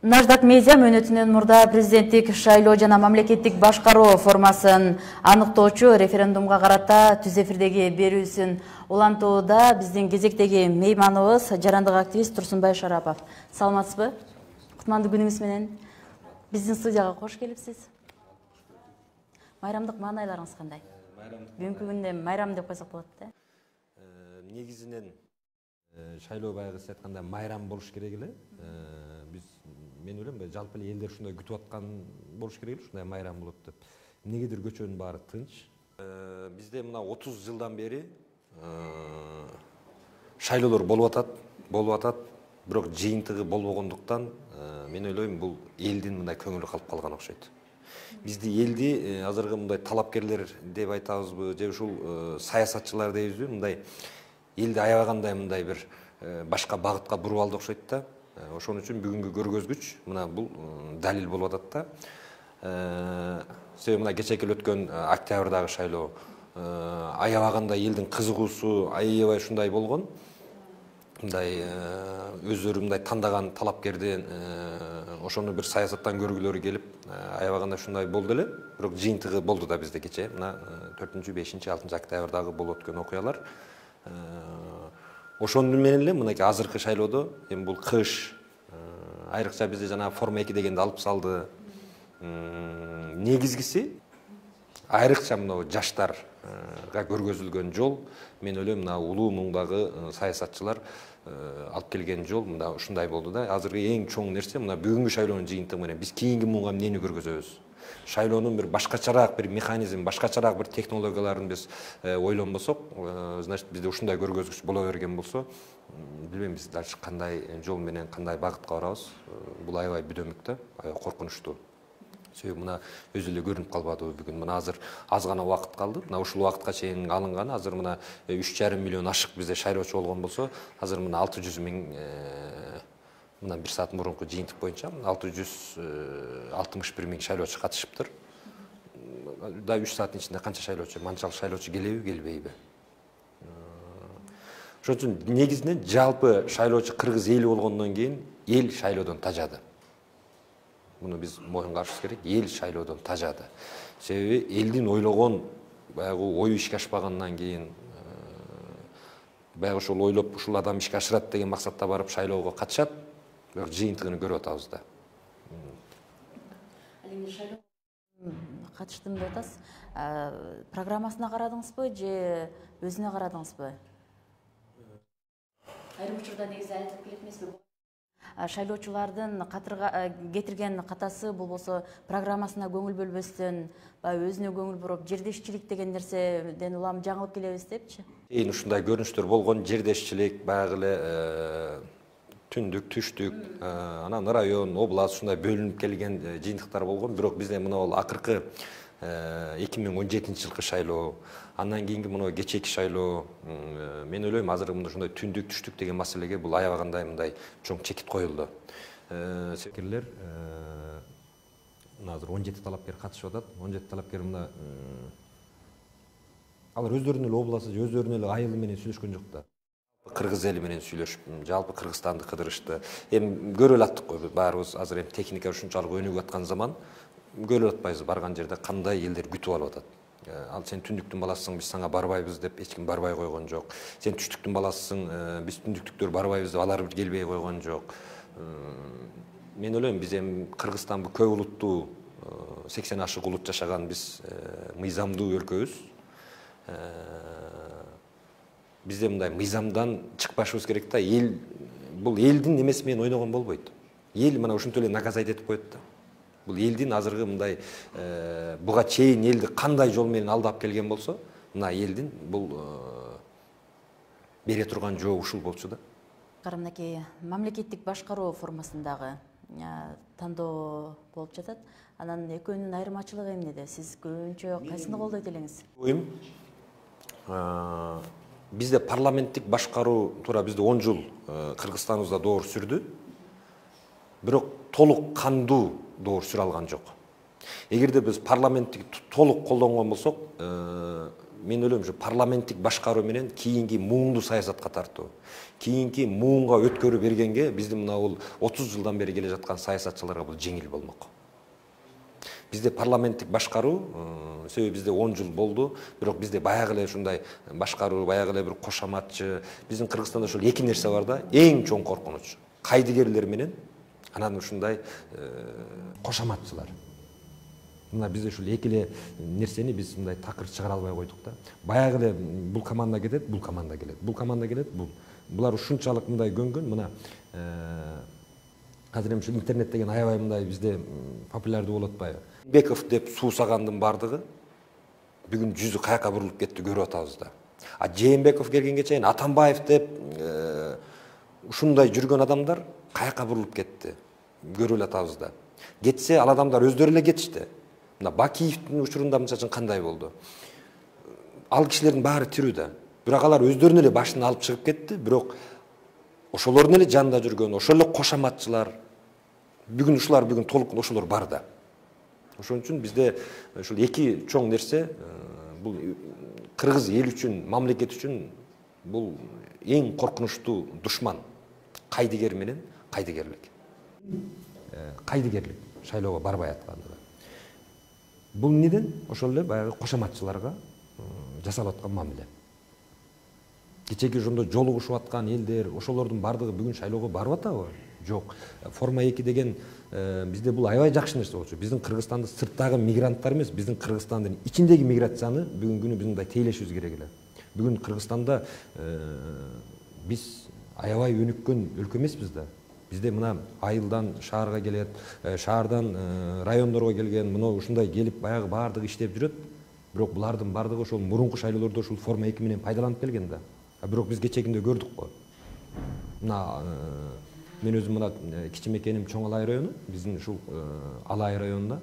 Наждак медиа мөөнөтүнөн мурда президенттик шайлоо жана мамлекеттик башкаруу формасын аныктоочу референдумга карата түз эфирдеги берүүсүн улантууда биздин кезектеги мейманыбыз жарандык активист Турсунбай Шарапов. Саламатсызбы? Кутмандуу күнүңүз менен биздин студияга кош келипсиз. Майрамдык маанайларыңыз кандай? Бүгүнкү күндө майрам деп койсок болот да. Негизинен шайлоо баягы сиз айткандай майрам болуш керек эле. Мен ойлойм, жалпы эле элдер ушундай күтүп аткан болуш керек эле, ушундай майрам болот деп. Эмнегедир көчөнүн баары тынч. Бизде мына 30 жылдан бери шайлоолор болуп атат, бирок жыйынтыгы болбогондуктан мен ойлойм бул элдин мындай көңүлү калып калган окшойт. Бизди элди азыркы мындай талапкерлер деп айтабызбы, же ушул саясатчылар дейбизби, мындай элди аябагандай мындай бир башка багытка буруп алды окшойт да. Ошон үчүн бүгүнкү көргөзгүч мына бул далил болуп атат да. Себеби мына кечеки өткөн октябрдагы шайлоо аябагандай элдин кызыгуусу аябай ушундай болгон. Мындай өздөрү мындай тандаган талапкерден ошону бир саясаттан көргүлөрү келип аябагандай ушундай болду эле. Бирок жыйынтыгы болду да бизде кече. Мына 4, 5, 6 октябрдагы болуп өткөн окуялар. Ошону менен эле мынакей азыркы шайлоодо эми бул кыш айрыкча бизде жана форма 2 дегенди алып салды. Негизгиси айрыкча мына жаштарга көргөзүлгөн жол, мен ойлойм мына улуу муңдагы саясатчылар алып келген жол мында ушундай болду да. Азыркы эң чоң нерсе мына бүгүнкү шайлоонун жыйынтыгы менен биз кийинки муңга эмнени көргөзөбүз? Шайлоонун бир башкачараак бир механизм, башкачараак бир технологияларын биз ойлонбосок, значит бизде ушундай көргөзгүч боло берген болсо, билбейм биз дальше кандай жол менен кандай багытка барабыз. Бул аябай бүдөмүк да, аябай коркунучтуу. Себеби мына өзү эле көрүнүп калбадыбы бүгүн. Мына азыр аз гана убакыт калды. Мына ушул убакытка чейин алынган азыр мына 3,5 миллион ашык бизде шайлоочу болгон болсо, азыр мына 600 миң мына 1 саат мурунку жыйынтык боюнча 661 миң шайлоочу катышыптыр. Да 3 сааттын ичинде канча шайлоочу, манчалык шайлоочу келеби, келбейби? Ошон үчүн негизинен жалпы шайлоочу кыргыз эли болгондон кийин эл шайлоодон тажады. Муну биз моюнга алышыбыз керек. Эл шайлоодон тажады. Себеби элдин ойлогон баягы ою ишке ашпагандан кийин баягы ошол ойлоп ушул адам ишке ашырат деген максатта барып шайлоого катышат. Бирок жыйынтыгын көрүп атабыз да. Ал эми шайлоо катыштым деп атасыз. Программасына карадыңызбы же өзүнө карадыңызбы? Айрым учурда негизи айтылып келет эмеспи? Шайлоочулардын кетирген катасы болбосо программасына көңүл бөлбөстөн, өзүнө көңүл буруп, жердешчилик деген нерседен улам жаңылып келебиз депчи. Ушундай көрүнүштөр болгон, жердешчилик, баягы эле түндүк, түштүк, анан район, область ушундай бөлүнүп келген жыйынтыктар болгон. Бирок бизде мына акыркы 2017 жылкы шайлоо, андан кийинки мына кечеки шайлоо, мен ойлойм азыр мында ушундай түндүк, түштүк деген маселеге бул аябагандай мындай чоң чекит коюлду. Себепкерлер азыр 17 талапкер катышып атат. 17 талапкер мына алар өздөрүнүн эле областы, өздөрүнүн эле айылы менен сүйлөшкөн жок да. Кыргыз эли менен сүйлөшүп, жалпы Кыргызстанды кыдырышты. Эми көрүп аттык го, баарыбыз азыр эми техника ушунчалык өнүгүп аткан заман, көрүп атпайбызбы барган жерде кандай элдер күтүп алып атат. Ал сен түндүктүн баласысың, биз сага барбайбыз деп эч ким барбай койгон жок. Сен түштүктүн баласысың, биз түндүктүктөр барбайбыз деп алар келбей койгон жок. Мен ойлойм биз эми Кыргызстан бул көп улуттуу 80 ашык улут жашаган биз мыйзамдуу өлкөбүз. Бизде мындай мыйзамдан чыкпашыбыз керек да. Эл бул элдин эмеси менен ойногон болбойт. Эл мына ушинтип эле наказать этип коет да. Бул элдин азыркы мындай буга чейин элди кандай жол менен алдап келген болсо, мына элдин бул бере турган жооп ушул болчу да. Мынакей мамлекеттик башкаруу формасындагы тандоо болуп жатат. Анан экөөнүн айырмачылыгы эмнеде? Сиз көбүнчө кайсыны колдойт элеңиз? Бизде парламенттик башкаруу туура бизде 10 жыл Кыргызстаныбызда доор сүрдү. Бирок толук кандуу доор сүрө алган жок. Эгерде биз парламенттик толук колдонгон болсок, мен ойлойм ушу парламенттик башкаруу менен кийинки муунду саясатка тартуу, кийинки муунга өткөрүү бергенге биздин мына бул 30 жылдан бери келе жаткан саясатчыларга бул жеңил болмок. Бизде парламенттик башкаруу, себеби бизде 10 жыл болду, бирок бизде баягы эле ушундай башкаруу, баягы эле бир кошоматчы, биздин Кыргызстанда ошол эки нерсе бар да, эң чоң коркунуч. Кайдыгерлер менен анан ушундай кошоматчылар. Мына бизде ушул эки эле нерсени биз мындай такыр чыгара албай койдук да. Баягы эле бул команда кетет, бул команда келет. Бул команда келет, булар ушунчалык мындай көнгөн, мына азыр эми ушул интернет деген аябай мындай бизде популярдуу болуп атпайбы? Беков деп суусагандын бардыгы бүгүн жүзү каяка бурулуп кетти, көрүп атабыз да. А Жээнбеков келгенге чейин Атамбаев деп ушундай жүргөн адамдар каяка бурулуп кетти, көрүп атабыз да. Кетсе ал адамдар өздөрү эле кетишти. Мына Бакиевдин учурунда мисалы үчүн кандай болду? Ал кишилердин баары тирүү да. Бирок алар өздөрүнүн эле башын алып чыгып кетти, бирок ошолордун эле жанында жүргөн, ошол эле кошоматчылар бүгүн ушулар бүгүн толук ошолор бар да. Ошон үчүн бизде ушул эки чоң нерсе, бул кыргыз эл үчүн, мамлекет үчүн бул эң коркунучтуу душман. Кайдыгер менен кайдыгерлик. Кайдыгерлик шайлоого барбай атканда. Бул неден? Ошол эле баягы кошоматчыларга жасалып аткан мамиле. Кечеги ошондо жолугушуп аткан элдер, ошолордун бардыгы бүгүн шайлоого барып атабы? Жок. Форма 2 деген бизде бул аябай жакшы нерсе болчу. Биздин Кыргызстанда сырттагы мигранттар эмес, биздин Кыргызстандын ичиндеги миграцияны бүгүнкү күнү биз мындай тейлешибиз керек эле. Бүгүн Кыргызстанда биз аябай өнүккөн өлкө эмеспиз да. Бизде мына айылдан шаарга келет, шаардан райондорго келген, мына ушундай келип баягы баардыгы иштеп жүрөт. Бирок булардын баардыгы ошол мурунку шайлоолордо ушул форма 2 менен пайдаланып келген да. Бирок биз кечегинде көрдүк го. Мына мен өзүм мына кичимекеним Чоң Алай району, биздин ушул Алай районунда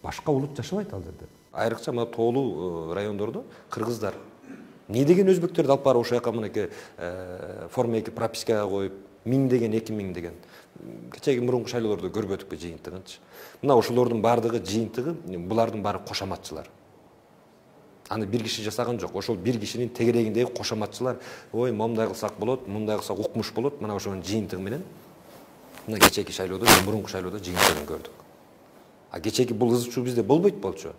башка улут жашабайт ал жерде. Айрыкча мына тоолуу райондордо кыргыздар не деген өзбектерди алып барып ошол жака мынакей форма 2 пропискага коюп 1000 деген 2000 деген кечеги мурунку шайлоолордо көрбөдүкпү жыйынтыгынчы. Мына ошолордун баардыгы жыйынтыгы, булардын баары кошоматчылар. Аны бир киши жасаган жок. Ошол бир кишинин тегерегиндеги кошоматчылар, ой, момундай кылсак болот, мындай кылсак укмуш болот. Мына ошонун жыйынтыгы менен мына кечеги шайлоодо, мурунку шайлоодо жыйынтыгын көрдүк. А кечеги бул ыз чуу бизде болбойт болчу.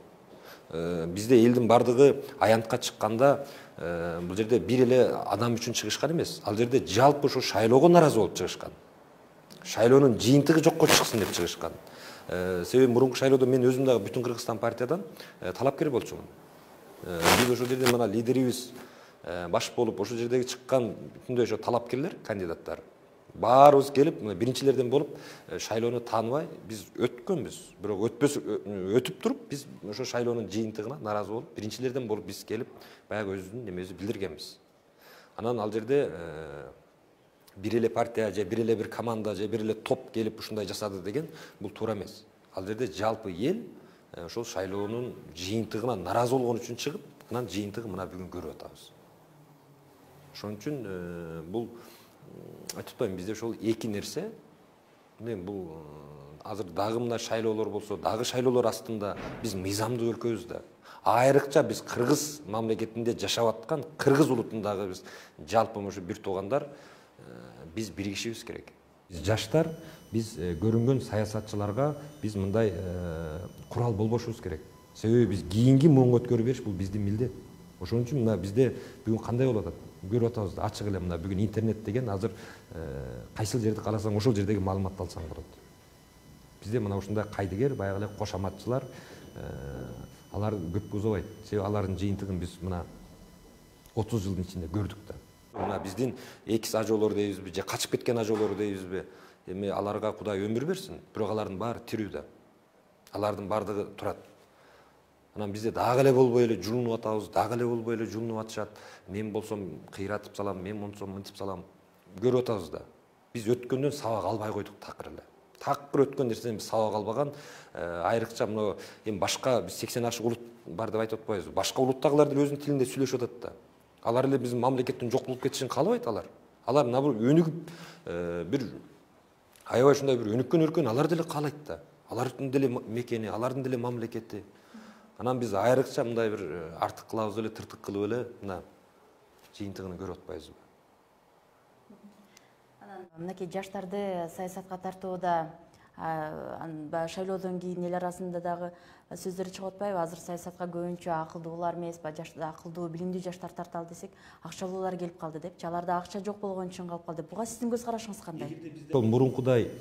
Бизде элдин баардыгы аянтка чыкканда бул жерде бир эле адам үчүн чыгышкан эмес. Ал жерде жалпы ушу шайлоого наразы болуп чыгышкан. Шайлоонун жыйынтыгы жокко чыксын деп чыгышкан. Себеби мурунку шайлоодо мен өзүм дагы бүтүн Кыргызстан партиядан талапкер болчумун. Биз ошол жерде мына лидерибиз баш болуп ошол жердеги чыккан бүтүндөй ошо талапкерлер, кандидаттар баарыбыз келип биринчилерден болуп шайлоону тааныбай биз өткөнбүз. Бирок өтүп туруп биз ошо шайлоонун жыйынтыгына наразы болуп биринчилерден болуп биз келип баягы өзүбүздүн немебизди билдиргенбиз. Анан ал жерде бир эле партия же бир эле бир команда же бир эле топ келип ушундай жасады деген бул туура эмес. Ал жерде жалпы эл ошол шайлоонун жыйынтыгына наразы болгон үчүн чыгып, анан жыйынтыгы мына бүгүн көрүп атабыз. Ошон үчүн бул айтып атпайбы, бизде ошол эки нерсе. Мен бул азыр дагы мына шайлоолор болсо, дагы шайлоолор астында биз мыйзамдуу өлкөбүз да. Айрыкча биз кыргыз мамлекетинде жашап аткан кыргыз улутундагы биз жалпы ушу бир туугандар биз биригишибиз керек. Биз жаштар, биз көрүнгөн саясатчыларга биз мындай курал болбошубуз керек. Себеби биз кийинки муунга өткөрүп бериш бул биздин милдет. Ошон үчүн мына бизде бүгүн кандай болуп атат? Көрүп атабыз да, ачык эле мына бүгүн интернет деген азыр кайсыл жерди кааласаң ошол жердеги маалыматты алсаң болот. Бизде мына ушундай кайдыгер, баягы эле кошоматчылар, алар көпкө узабайт. Себеби алардын жыйынтыгын биз мына 30 жылдын ичинде көрдүк да. Мына биздин экис ажоолор дейбизби, же качып кеткен ажоолор дейбизби? Эми аларга Кудай өмүр берсин, бирок алардын баары тирүү да. Алардын баардыгы турат. Анан бизде дагы эле болбой эле жулунуп атабыз, дагы эле болбой эле жулунуп атышат. Мен болсом кыйратып салам, мен болсом мынтип салам. Көрүп атабыз да. Биз өткөндөн сабак албай койдук такыр эле. Такыр өткөн нерседен биз сабак албаган, айрыкча мына эми башка биз 80 ашык улут бар деп айтып атпайбызбы? Башка улуттагылар деле өзүнүн тилинде сүйлөшүп атат да. Алар эле биздин мамлекеттин жок болуп кетишин каалабайт алар. Алар мына бир өнүгүп бир аябай ушундай бир өнүккөн өлкөнү алар деле каалайт да. Алардын деле мекени, алардын деле мамлекети. Анан биз айрыкча мындай бир артык кылабыз эле, тыртык кылып эле мына жыйынтыгын көрүп атпайбызбы? Мынакей жаштарды саясатка тартууда шайлоодон кийин эл арасында дагы сөздөр чыгып атпайбы? Азыр саясатка көбүнчө акылдуулар эмес, акылдуу, билимдүү жаштар тарталы десек, акчалуулар келип калды депчи. Аларда акча жок болгон үчүн калып калды. Буга сиздин көз карашыңыз кандай? Мурункудай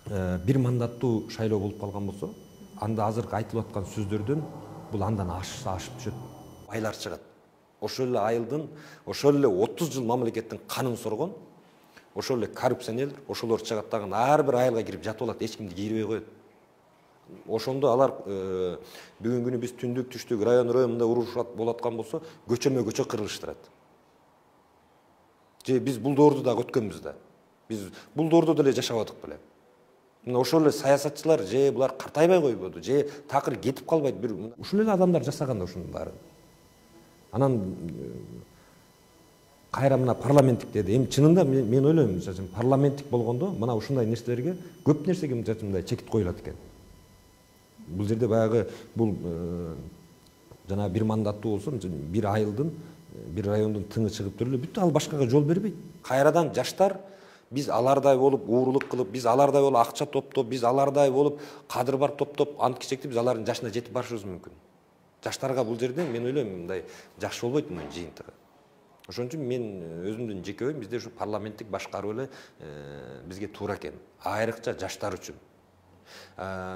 бир мандаттуу шайлоо болуп калган болсо, анда азыркы айтылып аткан сөздөрдөн бул андан ашып түшөт. Байлар чыгат. Ошол эле айылдын, ошол эле 30 жыл мамлекеттин канын соргон, ошол эле коррупционер, ошолор чыгат дагы ар бир айылга кирип жатып алат, эч кимди кийрбей коет. Ошондо алар бүгүнкү күнү биз түндүк түштүк район мындай урушат болуп аткан болсо, көчө кырылыштырат. Же биз бул доорду дагы өткөнбүз да. Биз бул доордо деле жашабадык беле. Мына ошол эле саясатчылар же булар картайбай койбоду, же такыр кетип калбайт. Бир ушул эле адамдар жасаган да ушунун баарын. Анан кайра мына парламенттик деди. Эми чынында мен ойлойм, мисалы парламенттик болгондо мына ушундай нерселерге көп нерсеге мындай чекит коюлат экен. Бул жерде баягы бул жана бир мандаттуу болсо, бир айылдын, бир райондун тыңы чыгып туруп эле бүт ал башкага жол бербейт. Кайрадан жаштар биз алардай болуп уурулук кылып, биз алардай болуп акча топтоп, биз алардай болуп кадыр бар топтоп, ант кичекти биз алардын жашына жетип барышыбыз мүмкүн. Жаштарга бул жерде мен ойлойм мындай жакшы болбойт мунун жыйынтыгы. Ошон үчүн мен өзүмдүн жеке оюм бизде ушу парламенттик башкаруу эле бизге туура экен. Айрыкча жаштар үчүн.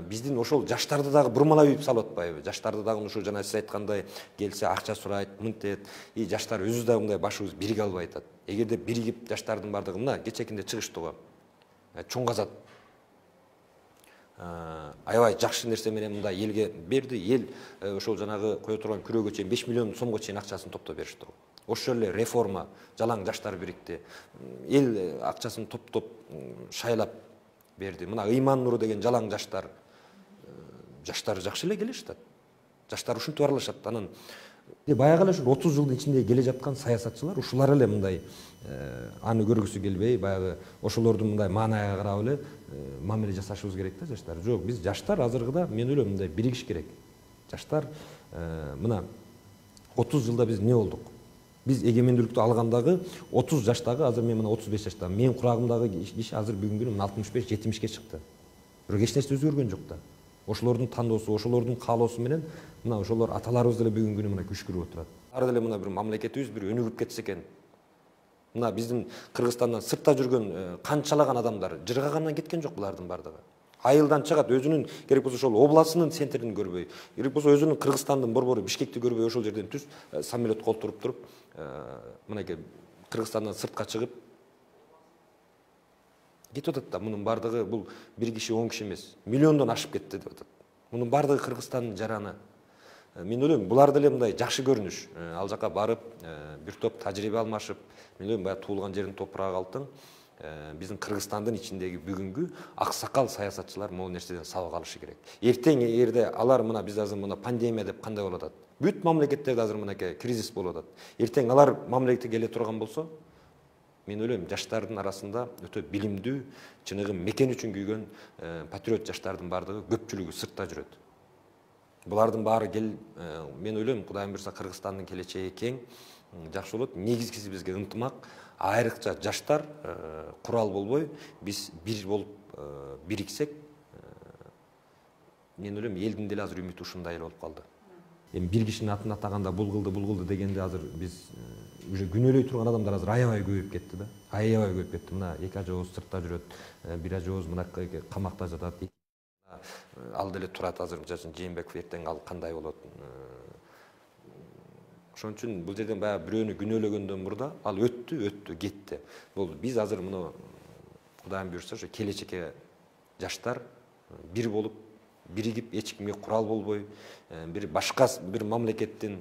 Биздин ошол жаштарды дагы бурмалап үйүп салып атпайбы? Жаштарды дагы ушу жана сиз айткандай келсе акча сурайт, мынтет. И жаштар өзү дагы мындай башыбыз бириге албай атат. Эгерде биригип жаштардын бардыгы мына кечекинде чыгышты го. Чоң казат. Аябай жакшы нерсе менен мындай элге берди. Эл ошол жанагы кое турган күрөөгө чейин 5 миллион сомго чейин акчасын топтоп беришти. Ошол эле реформа, жалаң жаштар бирикти. Эл акчасын топтоп шайлап берди. Мына Ыйман Нуру деген жалаң жаштар жакшы эле келишет. Жаштар ушинтип аралашат. Анан баягы эле ушул 30 жылдын ичинде келе жаткан саясатчылар ушулар эле мындай аны көргүсү келбей, баягы ошолордун мындай маанайга карап эле мамиле жасашыбыз керек да жаштар. Жок, биз жаштар азыркыда мен ойлойм мындай биригиш керек. Жаштар мына 30 жылда биз эмне болдук? Биз эгемендүүлүктү алгандагы 30 жаштагы, азыр мен мына 35 жаштамын. Менин курагымдагы киши азыр бүгүнкү күнү 65-70ке чыкты. Бирок эч нерсе өзгөргөн жок да. Ошолордун тандоосу, ошолордун каалоосу менен мына ошолор аталарыбыз деле бүгүнкү күнү мына күч көрүп отурат. Ар деле мына бир мамлекетибиз бир өнүгүп кетсе экен. Мына биздин Кыргызстандан сыртта жүргөн канчалаган адамдар жыргагандан кеткен жок булардын бардыгы. Айылдан чыгат, өзүнүн керек болсо ошол областынын центрин көрбөй, керек болсо өзүнүн Кыргызстандын борбору Бишкекти көрбөй ошол жерден түз самолет колтуруп туруп, мынакей Кыргызстандан сыртка чыгып кетип атат да. Мунун бардыгы бул бир киши, 10 киши эмес, миллиондон ашып кетти деп атат. Мунун бардыгы Кыргызстандын жараны. Мен ойлойм, булар деле мындай жакшы көрүнүш. Ал жака барып, бир топ тажрыйба алмашып, мен ойлойм, баягы туулган жердин топурагы алтын. Биздин Кыргызстандын ичиндеги бүгүнкү аксакал саясатчылар могу нерседен сабак алышы керек. Эртең эгерде алар мына биз азыр мына пандемия деп кандай болуп атат? Бүт мамлекеттерде азыр мынакей кризис болуп атат. Эртең алар мамлекетке келе турган болсо, мен ойлойм, жаштардын арасында өтө билимдүү, чыныгы мекен үчүн күйгөн патриот жаштардын бардыгы көпчүлүгү сыртта жүрөт. Булардын баары мен ойлойм, Кудайым буйрса Кыргызстандын келечеги кең, жакшы болот. Негизгиси бизге ынтымак, айрыкча жаштар курал болбой, биз бир болуп бириксек, мен ойлойм, элдин деле азыр үмүтү ушундай эле болуп калды. Эми бир кишинин атын атаганда бул кылды дегенде азыр биз уже күнөөлөй турган адамдар азыр аябай көбөйүп кетти да. Аябай көбөйүп кетти. Мына эки ажообуз сыртта жүрөт, бир ажообуз мынакей камакта жатат. Ал деле турат азыр, мисалы Жээнбеков эртең ал кандай болот? Ошон үчүн бул жерден баягы бирөөнү күнөөлөгөндөн мурда ал өттү, кетти. Бул биз азыр муну Кудайым буйрса ошо келечекке жаштар бир болуп, биригип, эч кимге курал болбой, бир башка бир мамлекеттин,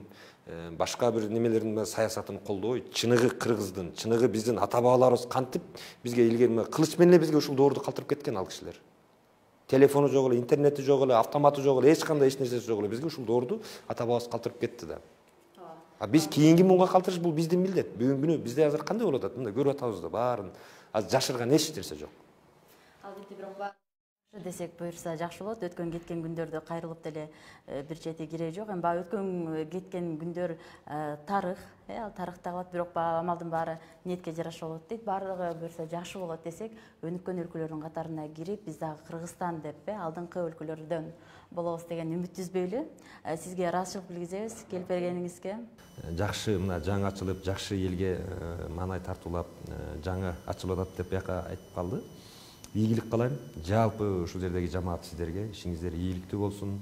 башка бир немелердин саясатын колдобой, чыныгы Кыргыздын, чыныгы биздин ата бабаларыбыз кантип бизге илгери кылыч менен эле бизге ушул доорду калтырып кеткен ал кишилер. Телефону жок эле, интернети жок эле, автоматы жок эле, эч кандай эч нерсеси жок эле бизге ушул доорду ата бабабыз калтырып кетти да. Биз кийинки муңга калтырыш бул биздин милдет. Бүгүнкү күнү бизде азыр кандай болуп атат? Мында көрүп атабыз да баарын. Азыр жашырган эч нерсе жок. Десек буюрса жакшы болот. Өткөн кеткен күндөрдө кайрылып деле бир чети кереги жок. Эми баягы өткөн кеткен күндөр тарых, ал тарыхта калат, бирок баягы амалдын баары ниетке жараша болот дейт. Баардыгы буюрса жакшы болот десек, өнүккөн өлкөлөрдүн катарына кирип, биз дагы Кыргызстан деп, алдыңкы өлкөлөрдөн болобуз деген үмүт үзбөйлү. Сизге ыраазычылык билгизебиз келип бергениңизге. Жакшы мына жаңы ачылып, жакшы элге маанай тартуулап, жаңы ачылып атат деп бияка айтып калды. Ийгилик каалайм. Жалпы ушул жердеги жамаат сиздерге ишиңиздер ийгиликтүү болсун.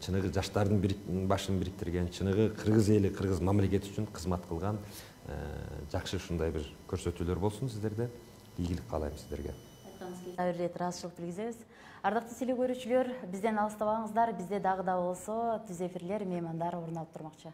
Чыныгы жаштардын башын бириктирген, чыныгы кыргыз эли, кыргыз мамлекети үчүн кызмат кылган жакшы ушундай бир көрсөтүүлөр болсун сиздерде. Ийгилик каалайм сиздерге. Бир рет ыраазычылык билгизебиз. Ардактуу теле көрүүчүлөр, бизден алыстабаңыздар. Бизде дагы да болсо түз эфирлер, меймандар орун алып турмакчы.